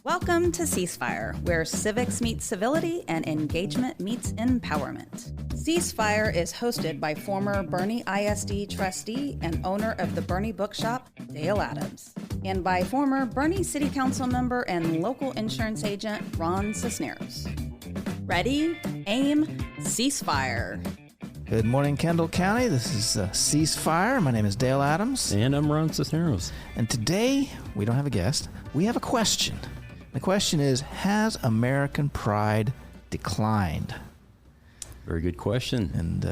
Welcome to Ceasefire, where civics meets civility and engagement meets empowerment. Ceasefire is hosted by former Boerne ISD trustee and owner of the Boerne Bookshop, Dale Adams, and by former Boerne City Council member and local insurance agent, Ron Cisneros. Ready, aim, ceasefire. Good morning, Kendall County. This is Ceasefire. My name is Dale Adams. And I'm Ron Cisneros. And today, we don't have a guest. We have a question. The question is, has American pride declined? Very good question. And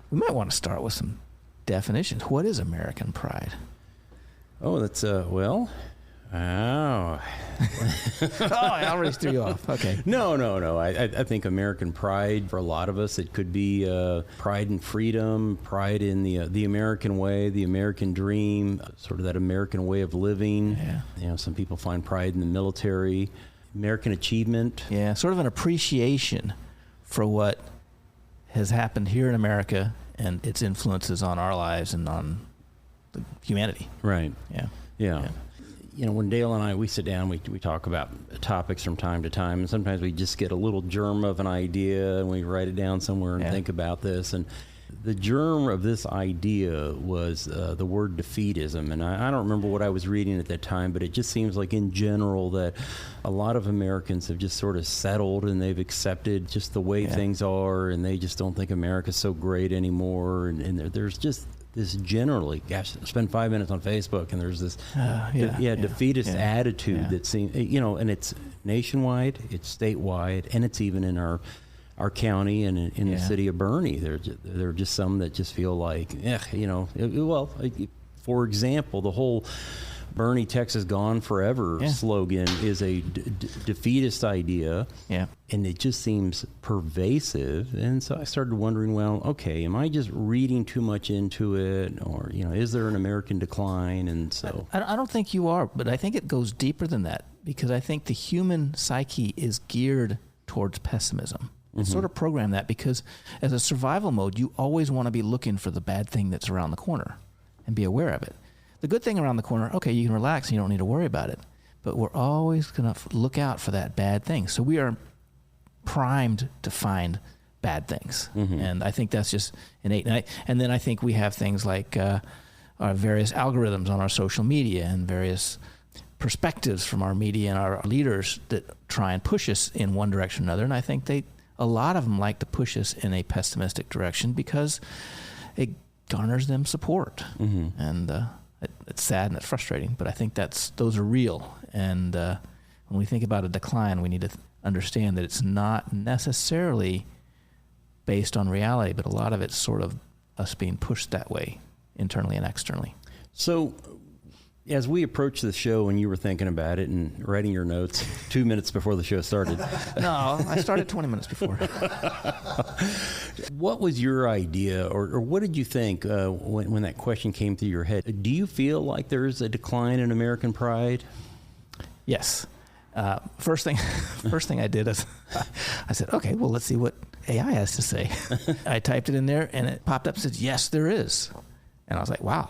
we might want to start with some definitions. What is American pride? Oh, that's, oh, I already threw you off. Okay. No. I think American pride, for a lot of us, it could be pride in freedom, pride in the American way, the American dream, sort of that American way of living. Yeah. You know, some people find pride in the military, American achievement. Yeah, sort of an appreciation for what has happened here in America and its influences on our lives and on the humanity. Right. Yeah. You know, when Dale and I, we sit down, we talk about topics from time to time, and sometimes we just get a little germ of an idea, and we write it down somewhere and think about this. And the germ of this idea was the word defeatism. And I don't remember what I was reading at that time, but it just seems like in general that a lot of Americans have just sort of settled and they've accepted just the way things are, and they just don't think America's so great anymore. And there's just this generally, spend 5 minutes on Facebook and there's this defeatist attitude that seems, you know, and it's nationwide, it's statewide, and it's even in our county and in the city of Boerne. There are just some that just feel like, you know, for example, the whole Boerne, Texas gone forever slogan is a defeatist idea. Yeah. And it just seems pervasive. And so I started wondering, well, okay, am I just reading too much into it? Or, you know, is there an American decline? And so I don't think you are, but I think it goes deeper than that, because I think the human psyche is geared towards pessimism. It's sort of programmed that, because as a survival mode, you always want to be looking for the bad thing that's around the corner and be aware of it. The good thing around the corner, okay, you can relax and you don't need to worry about it. But we're always going to look out for that bad thing. So we are primed to find bad things. And I think that's just innate. And then I think we have things like our various algorithms on our social media and various perspectives from our media and our leaders that try and push us in one direction or another. And I think a lot of them like to push us in a pessimistic direction because it garners them support. And it's sad and it's frustrating, but I think those are real. And when we think about a decline, we need to understand that it's not necessarily based on reality, but a lot of it's sort of us being pushed that way, internally and externally. So as we approached the show and you were thinking about it and writing your notes 2 minutes before the show started. No, I started 20 minutes before. What was your idea, or what did you think when that question came through your head? Do you feel like there is a decline in American pride? Yes. First thing I did is I said, okay, well, let's see what AI has to say. I typed it in there and it popped up and said, yes, there is. And I was like, wow.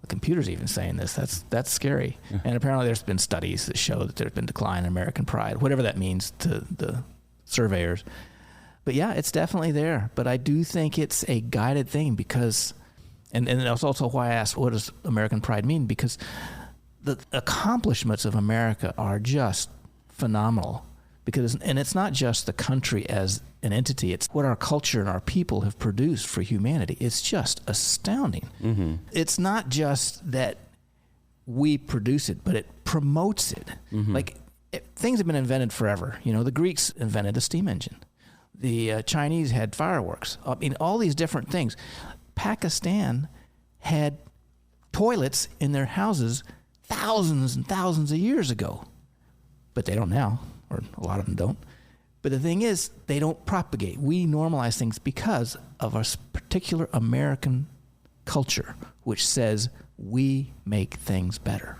The computer's even saying this. That's scary. And apparently there's been studies that show that there's been decline in American pride, whatever that means to the surveyors. But yeah, it's definitely there. But I do think it's a guided thing because, and that's also why I asked, what does American pride mean? Because the accomplishments of America are just phenomenal. And it's not just the country as an entity, it's what our culture and our people have produced for humanity. It's just astounding. It's not just that we produce it, but it promotes it. Like, things have been invented forever. You know, the Greeks invented the steam engine. The Chinese had fireworks. I mean, all these different things. Pakistan had toilets in their houses thousands and thousands of years ago, but they don't now. Or a lot of them don't. But the thing is, they don't propagate. We normalize things because of our particular American culture, which says we make things better.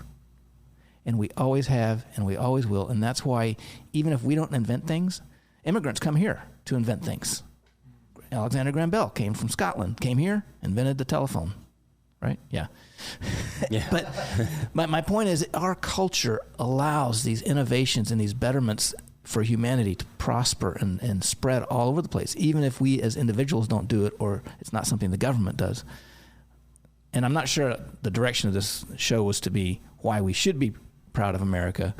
And we always have, and we always will. And that's why, even if we don't invent things, immigrants come here to invent things. Alexander Graham Bell came from Scotland, came here, invented the telephone. right? Yeah. Yeah. But my point is, our culture allows these innovations and these betterments for humanity to prosper and spread all over the place, even if we as individuals don't do it, or it's not something the government does. And I'm not sure the direction of this show was to be why we should be proud of America,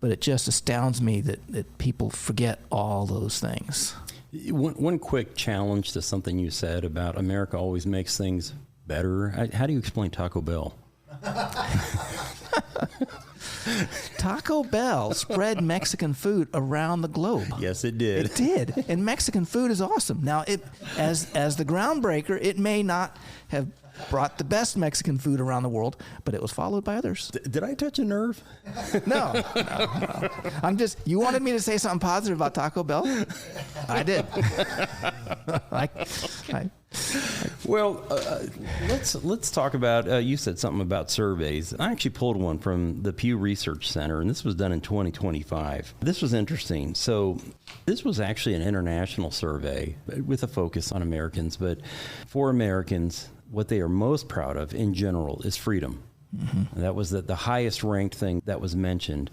but it just astounds me that people forget all those things. One quick challenge to something you said about America always makes things better. How do you explain Taco Bell? Taco Bell spread Mexican food around the globe. Yes, it did. It did. And Mexican food is awesome. Now, as the groundbreaker, it may not have brought the best Mexican food around the world, but it was followed by others. Did I touch a nerve? No. You wanted me to say something positive about Taco Bell? I did. Well, let's talk about, you said something about surveys. I actually pulled one from the Pew Research Center, and this was done in 2025. This was interesting. So this was actually an international survey with a focus on Americans, but for Americans, what they are most proud of in general is freedom. Mm-hmm. And that was the highest ranked thing that was mentioned.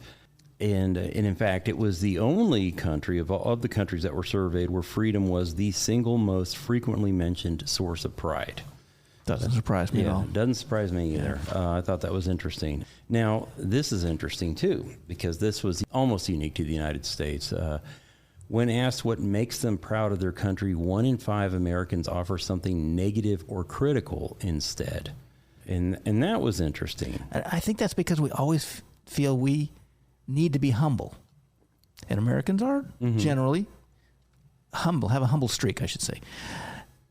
And in fact, it was the only country of the countries that were surveyed where freedom was the single most frequently mentioned source of pride. Doesn't surprise me at all. It doesn't surprise me either. I thought that was interesting. Now, this is interesting too, because this was almost unique to the United States. When asked what makes them proud of their country, 1 in 5 Americans offer something negative or critical instead. And that was interesting. I think that's because we always feel we need to be humble. And Americans are generally humble, have a humble streak, I should say.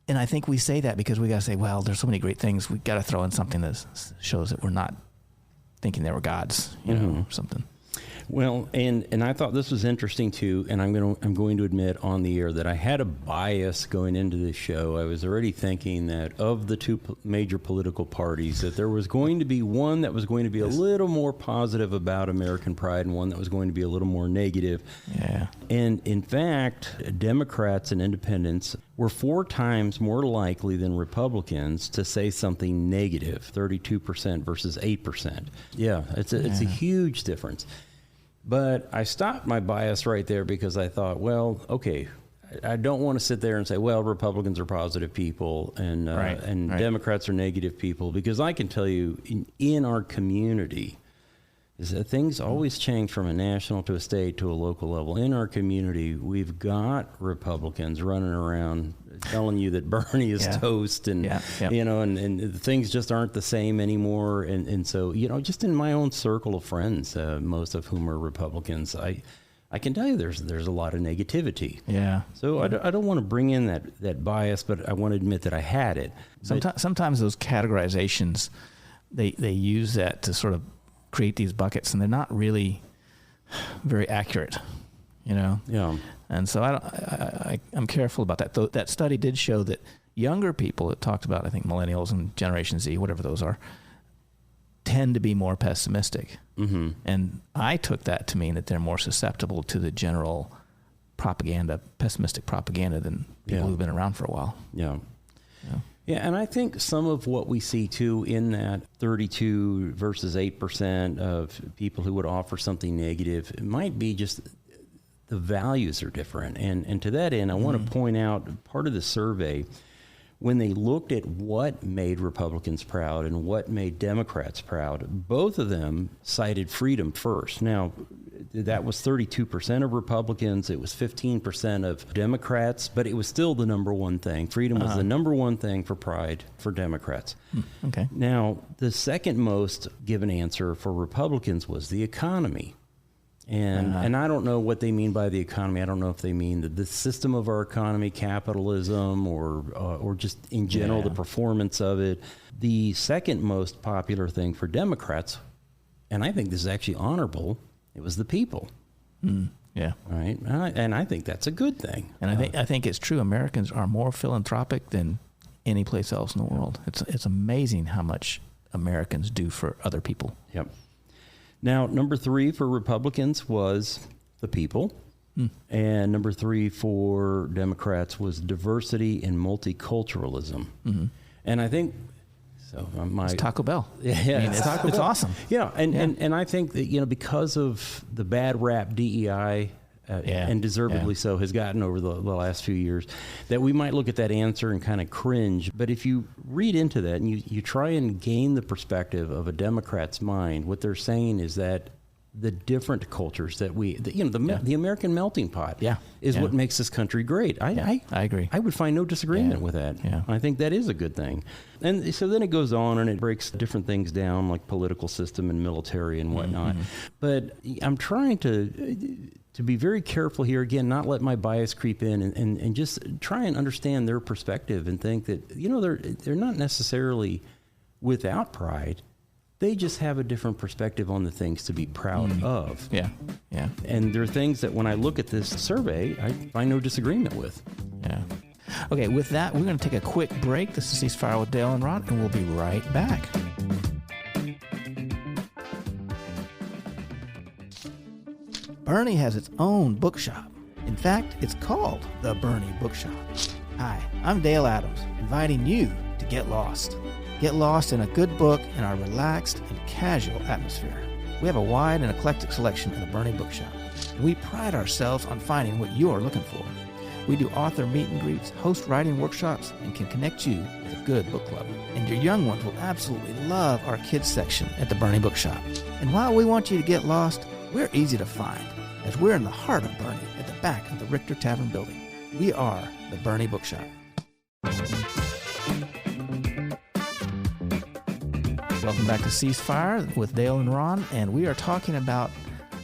And I think we say that because we got to say, well, there's so many great things. We got to throw in something that shows that we're not thinking they were gods, you know, or something. Well, and I thought this was interesting too, and I'm going to admit on the air that I had a bias going into this show. I was already thinking that of the two major political parties, that there was going to be one that was going to be a little more positive about American pride and one that was going to be a little more negative. Yeah. And in fact, Democrats and independents were 4 times more likely than Republicans to say something negative, 32% versus 8%. Yeah, it's a huge difference. But I stopped my bias right there because I thought, well, okay, I don't want to sit there and say, well, Republicans are positive people and Democrats are negative people, because I can tell you in our community is that things always change from a national to a state to a local level. In our community, we've got Republicans running around telling you that Bernie is toast and, you know, and things just aren't the same anymore. And so, you know, just in my own circle of friends, most of whom are Republicans, I can tell you there's a lot of negativity. Yeah. So I don't want to bring in that bias, but I want to admit that I had it. Sometimes those categorizations, they use that to sort of create these buckets, and they're not really very accurate, you know? Yeah. And so I'm careful about that. Though that study did show that younger people, it talked about, I think, millennials and Generation Z, whatever those are, tend to be more pessimistic. Mm-hmm. And I took that to mean that they're more susceptible to the general propaganda, pessimistic propaganda, than people who've been around for a while. Yeah. Yeah, and I think some of what we see, too, in that 32 versus 8% of people who would offer something negative, it might be just the values are different. And to that end, I want to point out part of the survey, when they looked at what made Republicans proud and what made Democrats proud, both of them cited freedom first. Now, that was 32% of Republicans. It was 15% of Democrats, but it was still the number one thing. Freedom was the number one thing for pride for Democrats. Okay. Now, the second most given answer for Republicans was the economy. And I don't know what they mean by the economy. I don't know if they mean the system of our economy, capitalism, or just in general the performance of it. The second most popular thing for Democrats, and I think this is actually honorable, it was the people. Yeah. Right. And I think that's a good thing. And I think it's true. Americans are more philanthropic than any place else in the world. It's amazing how much Americans do for other people. Yep. Now, number 3 for Republicans was the people. And number 3 for Democrats was diversity and multiculturalism. And I think So it's Taco Bell. Yeah, I mean, it's awesome. Yeah, and I think that because of the bad rap DEI. And deservedly so, has gotten over the last few years, that we might look at that answer and kind of cringe. But if you read into that and you try and gain the perspective of a Democrat's mind, what they're saying is that the different cultures that the American melting pot is what makes this country great. I agree. I would find no disagreement with that. Yeah. I think that is a good thing. And so then it goes on and it breaks different things down, like political system and military and whatnot. But I'm trying to be very careful here, again, not let my bias creep in and just try and understand their perspective and think that, they're not necessarily without pride. They just have a different perspective on the things to be proud of. Yeah. And there are things that when I look at this survey, I find no disagreement with. Yeah. Okay, with that, we're going to take a quick break. This is Ceasefire with Dale and Ron, and we'll be right back. Boerne has its own bookshop. In fact, it's called the Boerne Bookshop. Hi, I'm Dale Adams, inviting you to get lost. Get lost in a good book in our relaxed and casual atmosphere. We have a wide and eclectic selection in the Boerne Bookshop, and we pride ourselves on finding what you're looking for. We do author meet and greets, host writing workshops, and can connect you with a good book club. And your young ones will absolutely love our kids section at the Boerne Bookshop. And while we want you to get lost, we're easy to find, as we're in the heart of Boerne at the back of the Richter Tavern building. We are the Boerne Bookshop. Welcome back to Ceasefire with Dale and Ron, and we are talking about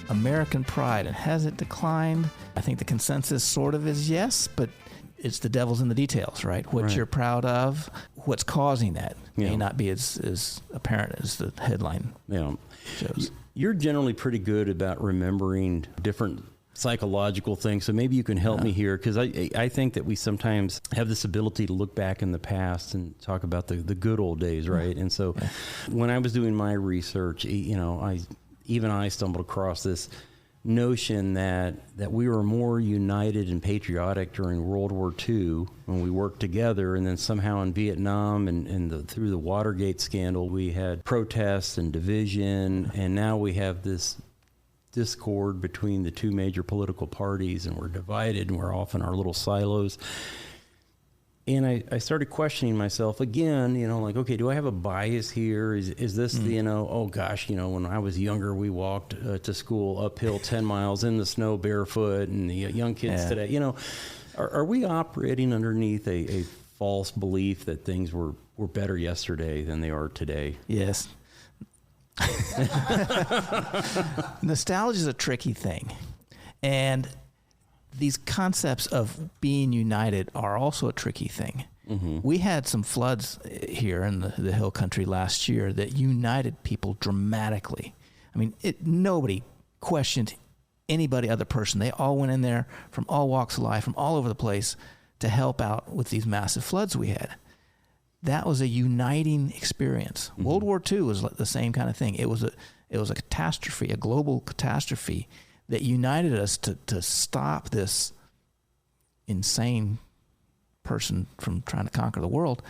American pride, and has it declined? I think the consensus sort of is yes, but it's the devil's in the details, right? What you're proud of, what's causing that may not be as apparent as the headline shows. You're generally pretty good about remembering different psychological things, so maybe you can help me here, because I think that we sometimes have this ability to look back in the past and talk about the good old days, right? And so when I was doing my research, I stumbled across this notion that we were more united and patriotic during World War II when we worked together, and then somehow in Vietnam and through the Watergate scandal, we had protests and division, and now we have this discord between the two major political parties, and we're divided and we're off in our little silos. And I started questioning myself again, okay, do I have a bias here? Is this when I was younger, we walked to school uphill 10 miles in the snow barefoot, and the young kids today, are we operating underneath a false belief that things were better yesterday than they are today? Yes. Nostalgia is a tricky thing. And these concepts of being united are also a tricky thing. Mm-hmm. We had some floods here in the hill country last year that united people dramatically. I mean, nobody questioned anybody other person. They all went in there from all walks of life, from all over the place, to help out with these massive floods we had. That was a uniting experience. Mm-hmm. World War II was the same kind of thing. It was a catastrophe, a global catastrophe that united us to stop this insane person from trying to conquer the world.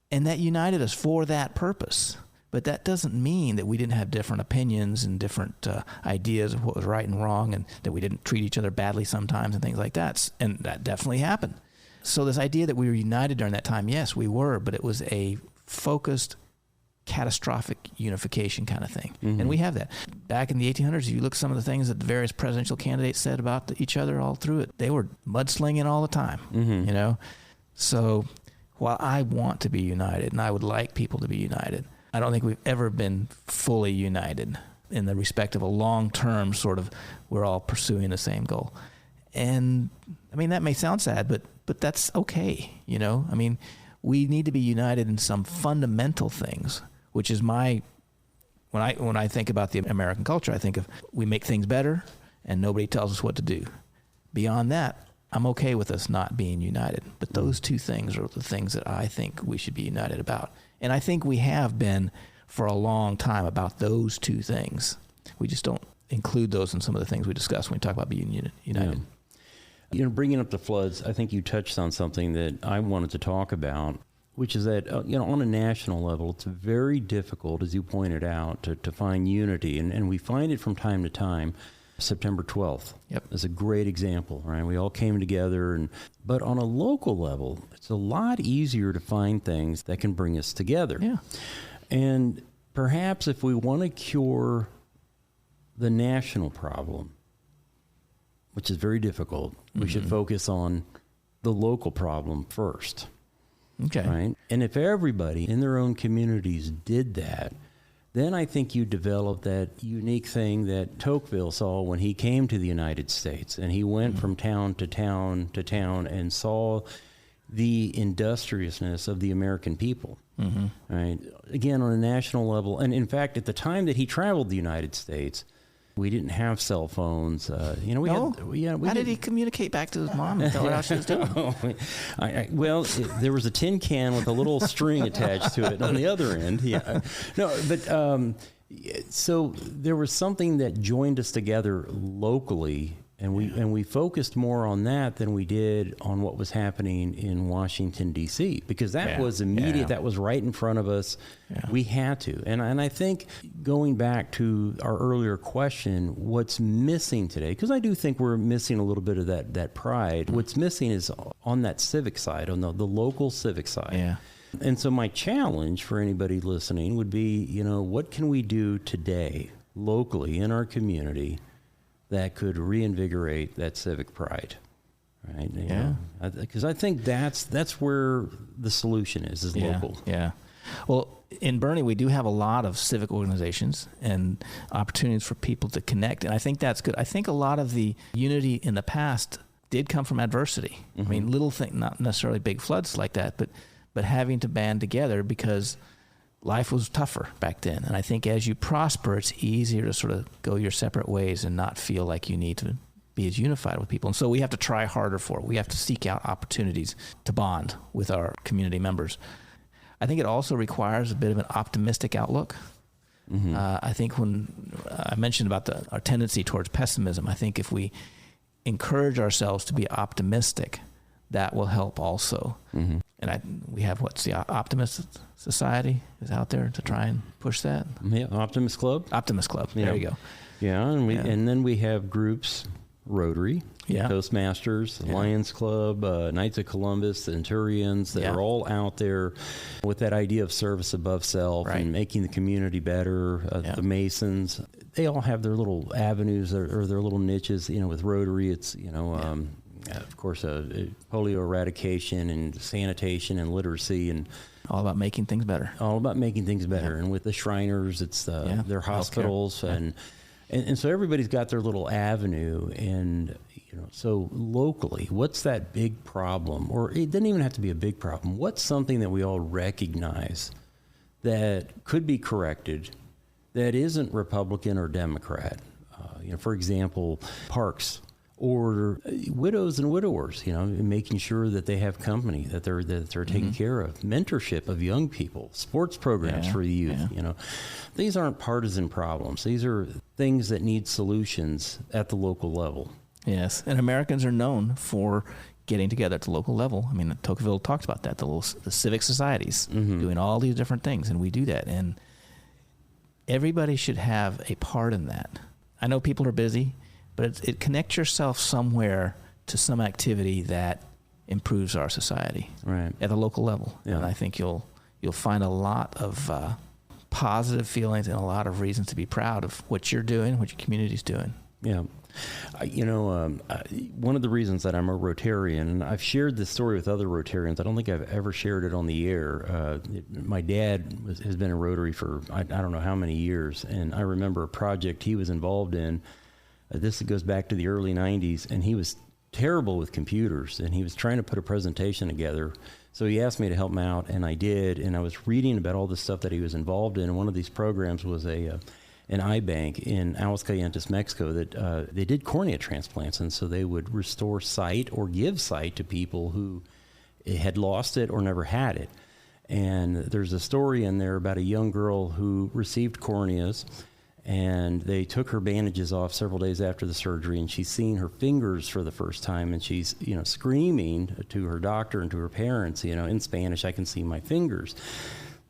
And that united us for that purpose. But that doesn't mean that we didn't have different opinions and different ideas of what was right and wrong, and that we didn't treat each other badly sometimes and things like that. And that definitely happened. So this idea that we were united during that time, yes, we were, but it was a focused, catastrophic unification kind of thing. Mm-hmm. And we have that. Back in the 1800s, you look at some of the things that the various presidential candidates said about each other all through it. They were mudslinging all the time, mm-hmm. So while I want to be united, and I would like people to be united, I don't think we've ever been fully united in the respect of a long-term sort of, we're all pursuing the same goal. And, I mean, that may sound sad, but that's okay, I mean, we need to be united in some fundamental things, which is when I think about the American culture, I think of we make things better and nobody tells us what to do. Beyond that, I'm okay with us not being united. But those two things are the things that I think we should be united about. And I think we have been for a long time about those two things. We just don't include those in some of the things we discuss when we talk about being united. Yeah. Bringing up the floods, I think you touched on something that I wanted to talk about. which is that, on a national level, it's very difficult, as you pointed out, to find unity. And we find it from time to time. September 12th is a great example, right? We all came together, but on a local level, it's a lot easier to find things that can bring us together. Yeah. And perhaps if we want to cure the national problem, which is very difficult, we should focus on the local problem first. Okay. Right? And if everybody in their own communities did that, then I think you develop that unique thing that Tocqueville saw when he came to the United States, and he went from town to town to town and saw the industriousness of the American people. Right? Again, on a national level. And in fact, at the time that he traveled the United States, we didn't have cell phones. How did he communicate back to his mom and tell her how she was doing? There was a tin can with a little string attached to it on the other end. Yeah. No, but so there was something that joined us together locally, and we focused more on that than we did on what was happening in Washington, D.C., because that was immediate. That was right in front of us. Yeah. We had to. And I think going back to our earlier question, what's missing today, because I do think we're missing a little bit of that pride. What's missing is on that civic side, on the local civic side. Yeah. And so my challenge for anybody listening would be, what can we do today locally in our community that could reinvigorate that civic pride, right? Because I think that's where the solution is local. Yeah. Well, in Boerne, we do have a lot of civic organizations and opportunities for people to connect, and I think that's good. I think a lot of the unity in the past did come from adversity. I mean, little things, not necessarily big floods like that, but having to band together because life was tougher back then. And I think as you prosper, it's easier to sort of go your separate ways and not feel like you need to be as unified with people. And so we have to try harder for it. We have to seek out opportunities to bond with our community members. I think it also requires a bit of an optimistic outlook. I think when I mentioned about our tendency towards pessimism, I think if we encourage ourselves to be optimistic, that will help also. And we have the Optimist Society is out there to try and push that. Yeah, Optimist Club. Optimist Club. There you go. Yeah, and then we have groups, Rotary, Toastmasters, Lions Club, Knights of Columbus, Centurions, that are all out there with that idea of service above self and making the community better. The Masons, they all have their little avenues or their little niches. With Rotary, it's of course, polio eradication and sanitation and literacy, and all about making things better. And with the Shriners, it's their hospitals, and so everybody's got their little avenue. And so locally, what's that big problem? Or it doesn't even have to be a big problem. What's something that we all recognize that could be corrected that isn't Republican or Democrat? For example, parks. Or widows and widowers, making sure that they have company, that they're taken care of. Mentorship of young people, sports programs for the youth. These aren't partisan problems. These are things that need solutions at the local level. Yes, and Americans are known for getting together at the local level. I mean, Tocqueville talked about that, the civic societies doing all these different things, and we do that. And everybody should have a part in that. I know people are busy, but it connects yourself somewhere to some activity that improves our society at the local level. Yeah. And I think you'll find a lot of positive feelings and a lot of reasons to be proud of what you're doing, what your community's doing. Yeah. One of the reasons that I'm a Rotarian, and I've shared this story with other Rotarians, I don't think I've ever shared it on the air. My dad has been a Rotary for I don't know how many years, and I remember a project he was involved in. This goes back to the early 90s, and he was terrible with computers, and he was trying to put a presentation together. So he asked me to help him out, and I did, and I was reading about all the stuff that he was involved in, and one of these programs was an eye bank in Aguascalientes, Mexico, that they did cornea transplants, and so they would restore sight or give sight to people who had lost it or never had it. And there's a story in there about a young girl who received corneas, And they took her bandages off several days after the surgery, and she's seen her fingers for the first time, and she's, screaming to her doctor and to her parents, in Spanish, "I can see my fingers."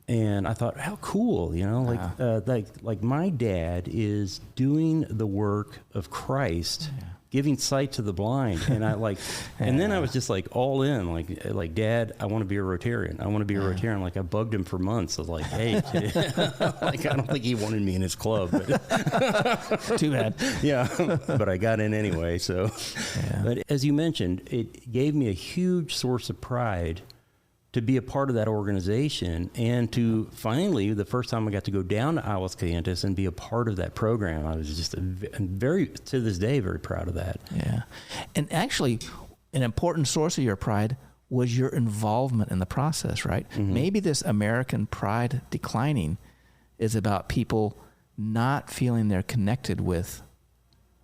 And I thought, how cool, like my dad is doing the work of Christ, giving sight to the blind. And and then I was just like all in, like, Dad, I want to be a Rotarian. I want to be a Rotarian. Like, I bugged him for months. I was like, hey, kid. Like, I don't think he wanted me in his club. But Too bad. Yeah, but I got in anyway. So, But as you mentioned, it gave me a huge source of pride to be a part of that organization, and to finally, the first time I got to go down to Aguascalientes and be a part of that program, I was just to this day, very proud of that. Yeah. And actually, an important source of your pride was your involvement in the process, right? Mm-hmm. Maybe this American pride declining is about people not feeling they're connected with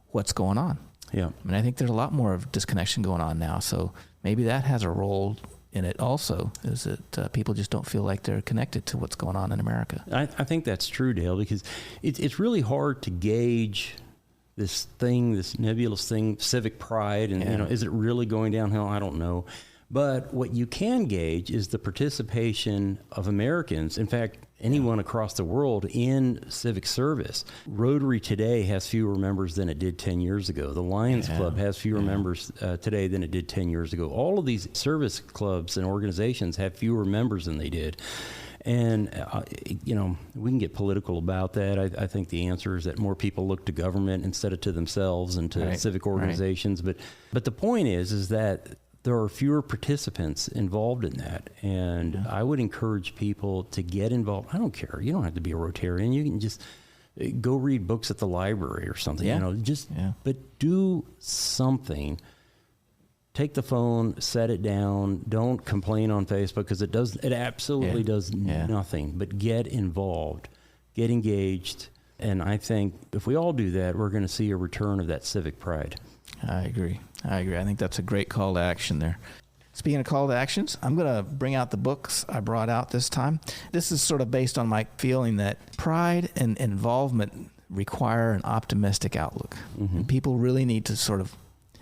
what's going on. Yeah. I mean, I think there's a lot more of disconnection going on now, so maybe that has a role in it also, is that people just don't feel like they're connected to what's going on in America. I think that's true, Dale, because it's really hard to gauge this nebulous thing, civic pride, and is it really going downhill? I don't know. But what you can gauge is the participation of Americans, in fact, anyone across the world, in civic service. Rotary today has fewer members than it did 10 years ago. The Lions Club has fewer members today than it did 10 years ago. All of these service clubs and organizations have fewer members than they did. And, we can get political about that. I think the answer is that more people look to government instead of to themselves and to civic organizations. Right. But the point is that there are fewer participants involved in that. And I would encourage people to get involved. I don't care. You don't have to be a Rotarian. You can just go read books at the library or something, but do something. Take the phone, set it down. Don't complain on Facebook, because it absolutely does nothing, but get involved, get engaged. And I think if we all do that, we're going to see a return of that civic pride. I agree. I think that's a great call to action there. Speaking of call to actions, I'm going to bring out the books I brought out this time. This is sort of based on my feeling that pride and involvement require an optimistic outlook. Mm-hmm. And people really need to sort of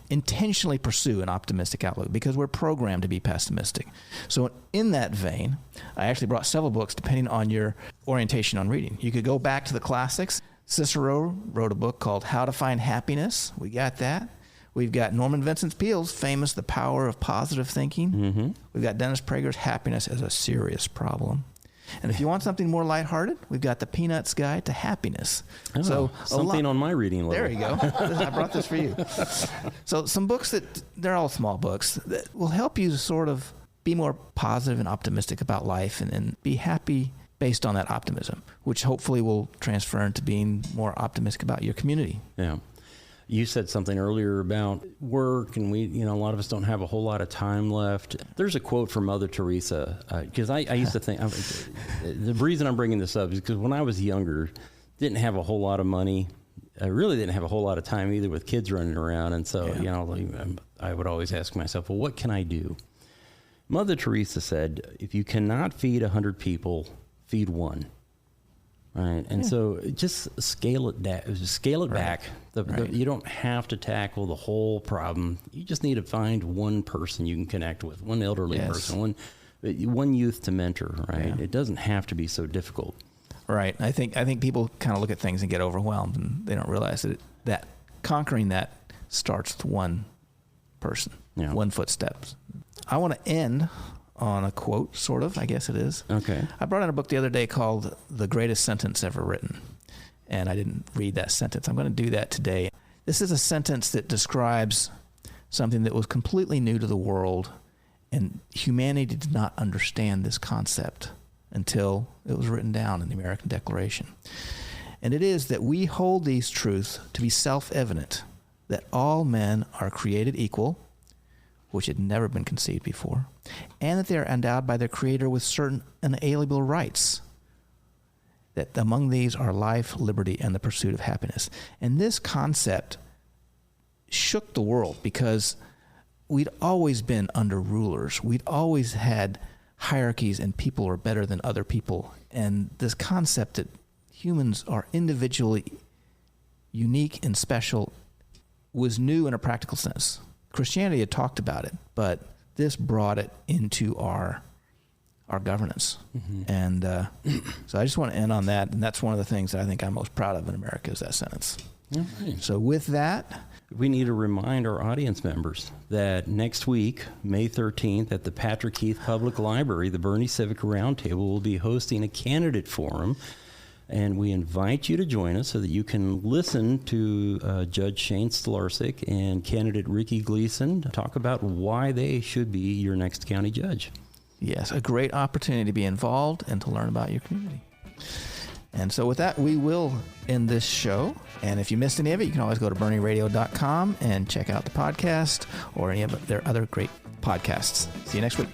intentionally pursue an optimistic outlook, because we're programmed to be pessimistic. So in that vein, I actually brought several books depending on your orientation on reading. You could go back to the classics. Cicero wrote a book called How to Find Happiness. We got that. We've got Norman Vincent Peale's famous The Power of Positive Thinking. Mm-hmm. We've got Dennis Prager's Happiness as a Serious Problem. And if you want something more lighthearted, we've got The Peanuts Guide to Happiness. Oh, so something on my reading level. There you go. I brought this for you. So some books they're all small books that will help you sort of be more positive and optimistic about life, and be happy based on that optimism, which hopefully will transfer into being more optimistic about your community. Yeah. You said something earlier about work, and a lot of us don't have a whole lot of time left. There's a quote from Mother Teresa, because I used to think, the reason I'm bringing this up is because when I was younger, didn't have a whole lot of money. I really didn't have a whole lot of time either, with kids running around. And so, I would always ask myself, well, what can I do? Mother Teresa said, if you cannot feed 100 people, feed one. Right. And so just scale it back. You don't have to tackle the whole problem. You just need to find one person you can connect with, one elderly person, one youth to mentor. Right. Yeah. It doesn't have to be so difficult. Right. I think people kind of look at things and get overwhelmed, and they don't realize that conquering that starts with one person, one footsteps. I want to end on a quote, sort of, I guess it is. Okay. I brought in a book the other day called The Greatest Sentence Ever Written, and I didn't read that sentence. I'm going to do that today. This is a sentence that describes something that was completely new to the world, and humanity did not understand this concept until it was written down in the American Declaration. And it is that we hold these truths to be self-evident, that all men are created equal, which had never been conceived before, and that they are endowed by their Creator with certain inalienable rights, that among these are life, liberty, and the pursuit of happiness. And this concept shook the world, because we'd always been under rulers. We'd always had hierarchies, and people are better than other people. And this concept that humans are individually unique and special was new in a practical sense. Christianity had talked about it, but this brought it into our governance. Mm-hmm. And so I just want to end on that. And that's one of the things that I think I'm most proud of in America is that sentence. Okay. So with that, we need to remind our audience members that next week, May 13th, at the Patrick Heath Public Library, the Boerne Civic Roundtable will be hosting a candidate forum. And we invite you to join us so that you can listen to Judge Shane Stolarsik and candidate Ricky Gleason talk about why they should be your next county judge. Yes, a great opportunity to be involved and to learn about your community. And so with that, we will end this show. And if you missed any of it, you can always go to BoerneRadio.com and check out the podcast or any of their other great podcasts. See you next week.